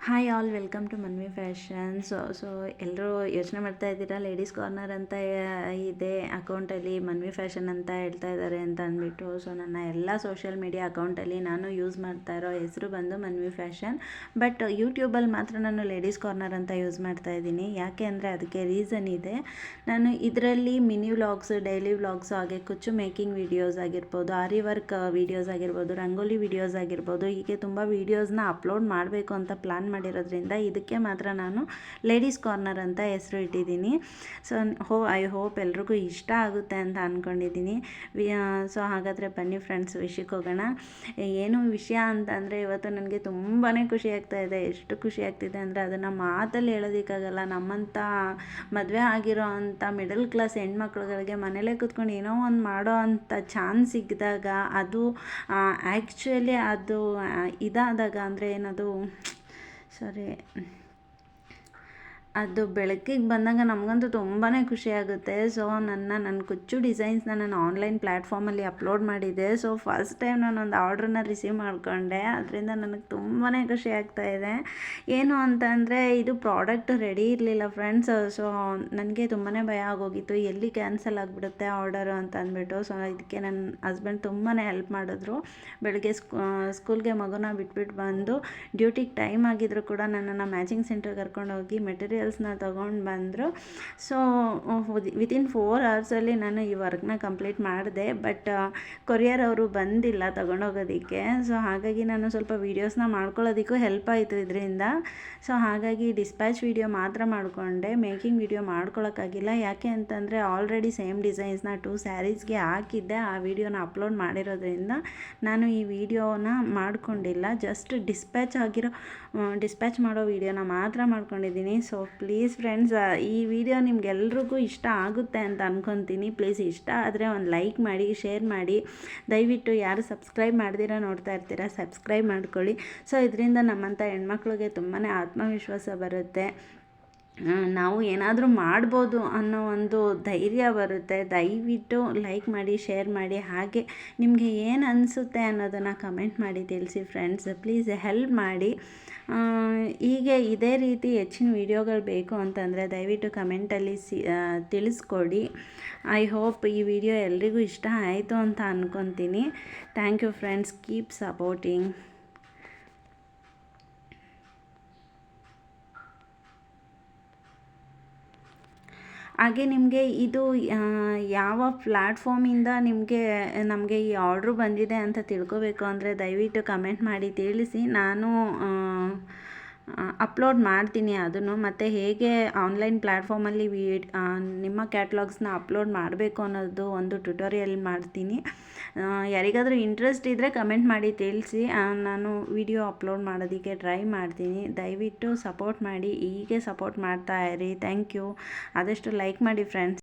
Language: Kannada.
Hi all, welcome to Manvi fashion. So ಎಲ್ಲರೂ ಯೋಚನೆ ಮಾಡ್ತಾ ಇದ್ದೀರಾ, ಲೇಡೀಸ್ ಕಾರ್ನರ್ ಅಂತ ಇದೆ ಅಕೌಂಟಲ್ಲಿ ಮನ್ವಿ ಫ್ಯಾಷನ್ ಅಂತ ಹೇಳ್ತಾ ಇದ್ದಾರೆ ಅಂತ ಅಂದ್ಬಿಟ್ಟು. ಸೊ ನನ್ನ ಎಲ್ಲ ಸೋಷಿಯಲ್ ಮೀಡಿಯಾ ಅಕೌಂಟಲ್ಲಿ ನಾನು ಯೂಸ್ ಮಾಡ್ತಾ ಇರೋ ಹೆಸರು ಬಂದು ಮನ್ವಿ ಫ್ಯಾಷನ್. ಬಟ್ ಯೂಟ್ಯೂಬಲ್ಲಿ ಮಾತ್ರ ನಾನು ಲೇಡೀಸ್ ಕಾರ್ನರ್ ಅಂತ ಯೂಸ್ ಮಾಡ್ತಾ ಇದ್ದೀನಿ. ಯಾಕೆ ಅಂದರೆ ಅದಕ್ಕೆ ರೀಸನ್ ಇದೆ. ನಾನು ಇದರಲ್ಲಿ ಮಿನಿ ವ್ಲಾಗ್ಸ್, ಡೈಲಿ ವ್ಲಾಗ್ಸು, ಹಾಗೆ ಕುಚ್ಚು ಮೇಕಿಂಗ್ ವೀಡಿಯೋಸ್ ಆಗಿರ್ಬೋದು, ಆರಿ ವರ್ಕ್ ವೀಡಿಯೋಸ್ ಆಗಿರ್ಬೋದು, ರಂಗೋಲಿ ವೀಡಿಯೋಸ್ ಆಗಿರ್ಬೋದು, ಹೀಗೆ ತುಂಬ ವೀಡಿಯೋಸ್ನ ಅಪ್ಲೋಡ್ ಮಾಡಬೇಕು ಅಂತ ಪ್ಲ್ಯಾನ್ ಮಾಡಿರೋದ್ರಿಂದ ಇದಕ್ಕೆ ಮಾತ್ರ ನಾನು ಲೇಡೀಸ್ ಕಾರ್ನರ್ ಅಂತ ಹೆಸರು ಇಟ್ಟಿದ್ದೀನಿ. ಸೊ ಐ ಹೋಪ್ ಎಲ್ರಿಗೂ ಇಷ್ಟ ಆಗುತ್ತೆ ಅಂತ ಅಂದ್ಕೊಂಡಿದ್ದೀನಿ. ಸೊ ಹಾಗಾದರೆ ಬನ್ನಿ ಫ್ರೆಂಡ್ಸ್, ವಿಷಯಕ್ಕೆ ಹೋಗೋಣ. ಏನು ವಿಷಯ ಅಂತಂದರೆ ಇವತ್ತು ನನಗೆ ತುಂಬಾ ಖುಷಿ ಆಗ್ತಾ ಇದೆ. ಎಷ್ಟು ಖುಷಿ ಆಗ್ತಿದೆ ಅಂದರೆ ಅದನ್ನು ಮಾತಲ್ಲಿ ಹೇಳೋದಕ್ಕಾಗಲ್ಲ. ನಮ್ಮಂಥ ಮದುವೆ ಆಗಿರೋ ಅಂಥ ಮಿಡಲ್ ಕ್ಲಾಸ್ ಹೆಣ್ಮಕ್ಳುಗಳಿಗೆ ಮನೇಲೇ ಕೂತ್ಕೊಂಡು ಏನೋ ಒಂದು ಮಾಡೋ ಅಂಥ ಚಾನ್ಸ್ ಸಿಕ್ಕಿದಾಗ, ಅದು ಆ್ಯಕ್ಚುಲಿ ಅದು ಇದಾದಾಗ ಅಂದರೆ ಏನದು ಸಾರಿ ಅದು ಬೆಳಕಿಗೆ ಬಂದಾಗ ನಮಗಂತೂ ತುಂಬಾ ಖುಷಿಯಾಗುತ್ತೆ. ಸೊ ನನ್ನ ಕುಚ್ಚು ಡಿಸೈನ್ಸ್ನ ನಾನು ಆನ್ಲೈನ್ ಪ್ಲ್ಯಾಟ್ಫಾರ್ಮಲ್ಲಿ ಅಪ್ಲೋಡ್ ಮಾಡಿದ್ದೆ. ಸೊ ಫಸ್ಟ್ ಟೈಮ್ ನಾನೊಂದು ಆರ್ಡ್ರನ್ನ ರಿಸೀವ್ ಮಾಡಿಕೊಂಡೆ. ಅದರಿಂದ ನನಗೆ ತುಂಬಾ ಖುಷಿ ಆಗ್ತಾಯಿದೆ. ಏನು ಅಂತಂದರೆ ಇದು ಪ್ರಾಡಕ್ಟ್ ರೆಡಿ ಇರಲಿಲ್ಲ ಫ್ರೆಂಡ್ಸ್. ಸೊ ನನಗೆ ತುಂಬಾ ಭಯ ಆಗೋಗಿತ್ತು, ಎಲ್ಲಿ ಕ್ಯಾನ್ಸಲ್ ಆಗಿಬಿಡುತ್ತೆ ಆರ್ಡರು ಅಂತ ಅಂದ್ಬಿಟ್ಟು. ಸೊ ಇದಕ್ಕೆ ನನ್ನ ಹಸ್ಬೆಂಡ್ ತುಂಬಾ ಹೆಲ್ಪ್ ಮಾಡಿದ್ರು. ಬೆಳಗ್ಗೆ ಸ್ಕೂಲ್ಗೆ ಮಗುನ ಬಿಟ್ಬಿಟ್ಟು ಬಂದು ಡ್ಯೂಟಿಗೆ ಟೈಮ್ ಆಗಿದ್ರು ಕೂಡ ನನ್ನನ್ನು ಮ್ಯಾಚಿಂಗ್ ಸೆಂಟರ್ಗೆ ಕರ್ಕೊಂಡೋಗಿ ಮೆಟೀರಿಯಲ್ಸ್ನ ತೊಗೊಂಡು ಬಂದರು. ಸೊ ವಿತಿನ್ 4 ಅವರ್ಸಲ್ಲಿ ನಾನು ಈ ವರ್ಕ್ನ ಕಂಪ್ಲೀಟ್ ಮಾಡಿದೆ. ಬಟ್ ಕೊರಿಯರ್ ಅವರು ಬಂದಿಲ್ಲ ತೊಗೊಂಡೋಗೋದಕ್ಕೆ. ಸೊ ಹಾಗಾಗಿ ನಾನು ಸ್ವಲ್ಪ ವೀಡಿಯೋಸ್ನ ಮಾಡ್ಕೊಳ್ಳೋದಕ್ಕೂ ಹೆಲ್ಪ್ ಆಯಿತು ಇದರಿಂದ. ಸೊ ಹಾಗಾಗಿ ಡಿಸ್ಪ್ಯಾಚ್ ವೀಡಿಯೋ ಮಾತ್ರ ಮಾಡಿಕೊಂಡೆ, ಮೇಕಿಂಗ್ ವೀಡಿಯೋ ಮಾಡ್ಕೊಳ್ಳೋಕ್ಕಾಗಿಲ್ಲ. ಯಾಕೆ ಅಂತಂದರೆ ಆಲ್ರೆಡಿ ಸೇಮ್ ಡಿಸೈನ್ಸ್ನ 2 ಸ್ಯಾರೀಸ್ಗೆ ಹಾಕಿದ್ದೆ. ಆ ವಿಡಿಯೋನ ಅಪ್ಲೋಡ್ ಮಾಡಿರೋದ್ರಿಂದ ನಾನು ಈ ವಿಡಿಯೋನ ಮಾಡ್ಕೊಂಡಿಲ್ಲ. ಜಸ್ಟ್ ಡಿಸ್ಪ್ಯಾಚ್ ಮಾಡೋ ವಿಡಿಯೋನ ಮಾತ್ರ ಮಾಡ್ಕೊಂಡಿದ್ದೀನಿ. ಸೊ ಪ್ಲೀಸ್ ಫ್ರೆಂಡ್ಸ್, ಈ ವಿಡಿಯೋ ನಿಮ್ಗೆಲ್ರಿಗೂ ಇಷ್ಟ ಆಗುತ್ತೆ ಅಂತ ಅಂದ್ಕೊತೀನಿ. ಪ್ಲೀಸ್ ಇಷ್ಟ ಆದರೆ ಒಂದು ಲೈಕ್ ಮಾಡಿ, ಶೇರ್ ಮಾಡಿ. ದಯವಿಟ್ಟು ಯಾರು ಸಬ್ಸ್ಕ್ರೈಬ್ ಮಾಡ್ದಿರ ನೋಡ್ತಾ ಇರ್ತೀರಾ, ಸಬ್ಸ್ಕ್ರೈಬ್ ಮಾಡ್ಕೊಳ್ಳಿ. ಸೊ ಇದರಿಂದ ನಮ್ಮಂಥ ಹೆಣ್ಮಕ್ಳಿಗೆ ತುಂಬಾ ಆತ್ಮವಿಶ್ವಾಸ ಬರುತ್ತೆ. ನಾವು ಏನಾದರೂ ಮಾಡ್ಬೋದು ಅನ್ನೋ ಒಂದು ಧೈರ್ಯ ಬರುತ್ತೆ. ದಯವಿಟ್ಟು ಲೈಕ್ ಮಾಡಿ, ಶೇರ್ ಮಾಡಿ. ಹಾಗೆ ನಿಮಗೆ ಏನು ಅನಿಸುತ್ತೆ ಅನ್ನೋದನ್ನು ಕಮೆಂಟ್ ಮಾಡಿ ತಿಳಿಸಿ ಫ್ರೆಂಡ್ಸ್. ಪ್ಲೀಸ್ ಹೆಲ್ಪ್ ಮಾಡಿ. ಹೀಗೆ ಇದೇ ರೀತಿ ಹೆಚ್ಚಿನ ವೀಡಿಯೋಗಳು ಬೇಕು ಅಂತಂದರೆ ದಯವಿಟ್ಟು ಕಮೆಂಟಲ್ಲಿ ತಿಳಿಸ್ಕೊಡಿ. ಐ ಹೋಪ್ ಈ ವಿಡಿಯೋ ಎಲ್ರಿಗೂ ಇಷ್ಟ ಆಯಿತು ಅಂತ ಅಂದ್ಕೊತೀನಿ. Thank you friends, keep supporting. ಹಾಗೆ ನಿಮಗೆ ಇದು ಯಾವ ಪ್ಲ್ಯಾಟ್ಫಾರ್ಮಿಂದ ನಮಗೆ ಈ ಆರ್ಡ್ರು ಬಂದಿದೆ ಅಂತ ತಿಳ್ಕೊಬೇಕು ಅಂದರೆ ದಯವಿಟ್ಟು ಕಮೆಂಟ್ ಮಾಡಿ ತಿಳಿಸಿ. ನಾನು ಅಪ್ಲೋಡ್ ಮಾಡ್ತೀನಿ ಅದನ್ನು. ಮತ್ತು ಹೇಗೆ ಆನ್ಲೈನ್ ಪ್ಲ್ಯಾಟ್ಫಾರ್ಮಲ್ಲಿ ನಿಮ್ಮ ಕ್ಯಾಟ್ಲಾಗ್ಸ್ನ ಅಪ್ಲೋಡ್ ಮಾಡಬೇಕು ಅನ್ನೋದು ಒಂದು ಟ್ಯುಟೋರಿಯಲ್ ಮಾಡ್ತೀನಿ. ಯಾರಿಗಾದರೂ ಇಂಟ್ರೆಸ್ಟ್ ಇದ್ದರೆ ಕಮೆಂಟ್ ಮಾಡಿ ತಿಳಿಸಿ. ನಾನು ವಿಡಿಯೋ ಅಪ್ಲೋಡ್ ಮಾಡೋದಕ್ಕೆ ಟ್ರೈ ಮಾಡ್ತೀನಿ. ದಯವಿಟ್ಟು ಸಪೋರ್ಟ್ ಮಾಡಿ, ಹೀಗೆ ಸಪೋರ್ಟ್ ಮಾಡ್ತಾ ಇರಿ. Thank you. ಆದಷ್ಟು ಲೈಕ್ ಮಾಡಿ ಫ್ರೆಂಡ್ಸ್.